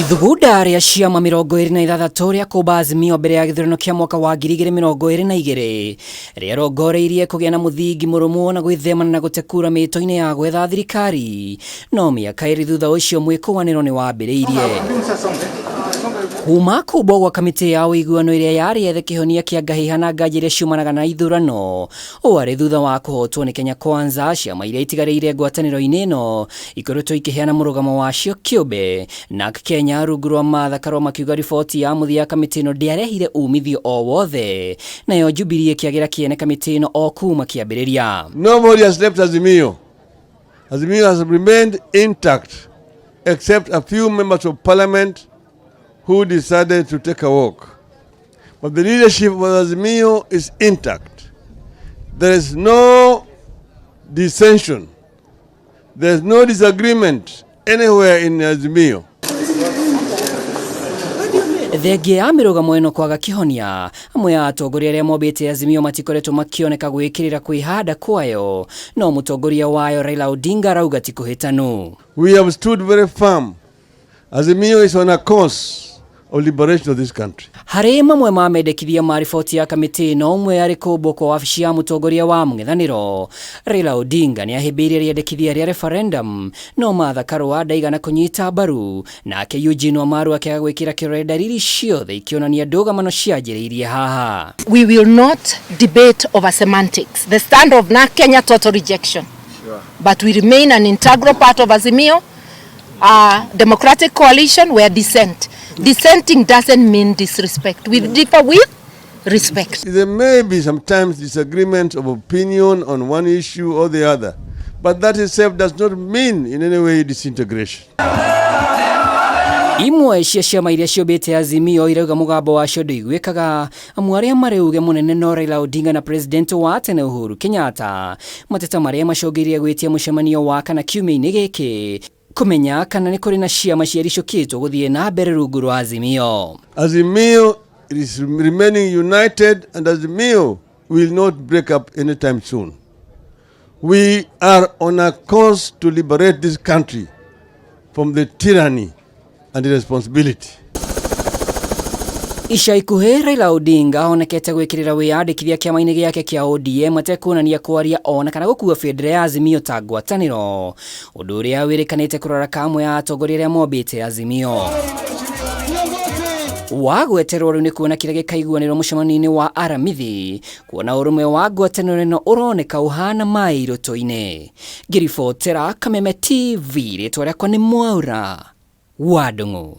Ithugunda ria ciama 26 ria kuumba Azimio mbere ya githurano kia mwaka wa 2022 rierongoreirie kugia na muthingi murumu na gwithemana na gute kura mito-ini ya gwetha thirikari, no miaka iri thutha ucio mwikuaniro ni wambiriirie. Kuma kumbwo gwa kamiti ya uiguano iria yari ethe kihonia kia ngahiha na nganja iria ciumanaga na ithurano wari thutha wa kuhotwo ni Kenya Kwanza, ciama iria itigarĩire ngwatanĩro-inĩ ĩno ikoretwo ikiheana mũrũgamo wacio kĩũmbe, na Kenya rungu rwa Martha Karua makiuga riboti ya muthia ya kamiti ĩno ndĩarehire umithio o wothe, nayo Jubilee ĩkĩagĩra kĩene kamiti ĩno o kuma kĩambĩrĩria. Nobody has left Azimio. Azimio has remained intact except a few members of parliament who decided to take a walk. But the leadership of Azimio is intact. There is no dissension. There is no disagreement anywhere in Azimio. Thengia ya mirugamo ĩno kwaga kihonia, amwe ya atongoria arĩa mombĩte Azimio matikoretwo makĩoneka gwĩkĩrĩra kwĩhanda kwayo, no mũtongoria wayo Raila Odinga arauga ti kũhĩtanu. We have stood very firm. Azimio is on a course of liberation of this country. Harĩ mamwe ma mendekithia ma riboti ya kamiti ĩno, ũmwe arĩ kũmbwo kwa wabici ya mũtongoria wa mũng'ethanĩro Raila Odinga nĩ ahĩmbĩirie rĩendekithia rĩa referendum, no Martha Karua ndaigana kũnyita mbaru, nake Eugene Wamalwa akĩaga gwĩkĩra kĩrore ndariri ciothe ikĩonania ndũgamano cianjĩrĩirie haha. We will not debate over semantics. The stand of NARC Kenya total rejection. Sure. But we remain an integral part of Azimio, a democratic coalition where dissenting doesn't mean disrespect. We differ with respect. There may be sometimes disagreement of opinion on one issue or the other, but that itself does not mean in any way disintegration. Imwe cia ciama iria ciũmbĩte Azimio irauga mũgambo wacio ndũiguĩkaga, amwe arĩa marĩ uge mũnene no Raila Odinga na president wa tene Uhuru Kenyatta, mateta marĩa macũngĩrĩirie gwĩtia mũcemanio wa kana kiumia-inĩ gĩkĩ kumenya kana nĩ kũrĩ na ciama ciaricũkĩtwo gũthiĩ na mbere rungu rwa Azimio. Azimio is remaining united, and Azimio will not break up anytime soon. We are on a course to liberate this country from the tyranny and the responsibility. Ica ikuhĩ Raila Odinga onekete gwĩkĩrĩra wĩyandĩkithia kĩama-inĩ gĩake kĩa ODM atekuonania kwaria ona kana gũkua bendera ya Azimio ta ngwatanĩro, ũndũ ũrĩa wĩrĩkanĩte kũrora kamwe ya atongoria arĩa mombĩte Azimio. Wagweterwo rĩu nĩ kuona kĩrĩa gĩkaiguanĩrwo mũcemanio-inĩ wa aramithi, kuona ũrũmwe wa ngwatanĩro ĩno ũroneka ũhana maĩ irũtũ-inĩ. Ngĩribotera Kameme TV, rĩtwa rĩakwa nĩ Mwaura wa Ndung'u.